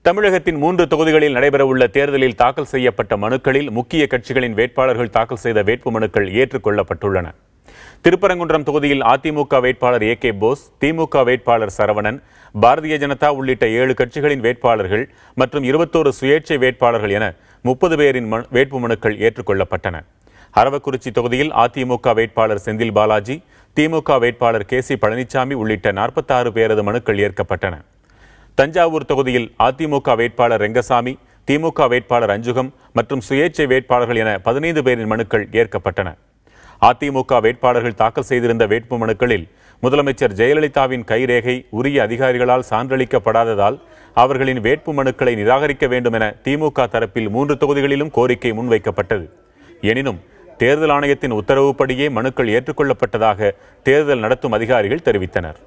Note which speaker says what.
Speaker 1: தமிழகத்தின் 3 தொகுதிகளில் நடைபெறவுள்ள தேர்தலில் தாக்கல் செய்யப்பட்ட மனுக்களில் முக்கிய கட்சிகளின் வேட்பாளர்கள் தாக்கல் செய்த வேட்புமனுக்கள் ஏற்றுக்கொள்ளப்பட்டுள்ளன. திருப்பரங்குன்றம் தொகுதியில் அதிமுக வேட்பாளர் ஏ கே போஸ், திமுக வேட்பாளர் சரவணன், பாரதிய ஜனதா உள்ளிட்ட 7 கட்சிகளின் வேட்பாளர்கள் மற்றும் 21 சுயேட்சை வேட்பாளர்கள் என 30 பேரின் வேட்புமனுக்கள் ஏற்றுக்கொள்ளப்பட்டன. அரவக்குறிச்சி தொகுதியில் அதிமுக வேட்பாளர் செந்தில் பாலாஜி, திமுக வேட்பாளர் கே சி பழனிசாமி உள்ளிட்ட 46 பேரது மனுக்கள் ஏற்கப்பட்டன. தஞ்சாவூர் தொகுதியில் அதிமுக வேட்பாளர் ரெங்கசாமி, திமுக வேட்பாளர் அஞ்சுகம் மற்றும் சுயேட்சை வேட்பாளர்கள் என 15 பேரின் மனுக்கள் ஏற்கப்பட்டன. அதிமுக வேட்பாளர்கள் தாக்கல் செய்திருந்த வேட்புமனுக்களில் முதலமைச்சர் ஜெயலலிதாவின் கைரேகை உரிய அதிகாரிகளால் சான்றளிக்கப்படாததால் அவர்களின் வேட்புமனுக்களை நிராகரிக்க வேண்டும் என திமுக தரப்பில் 3 தொகுதிகளிலும் கோரிக்கை முன்வைக்கப்பட்டது. எனினும் தேர்தல் ஆணையத்தின் உத்தரவுப்படியே மனுக்கள் ஏற்றுக்கொள்ளப்பட்டதாக தேர்தல் நடத்தும் அதிகாரிகள் தெரிவித்தனர்.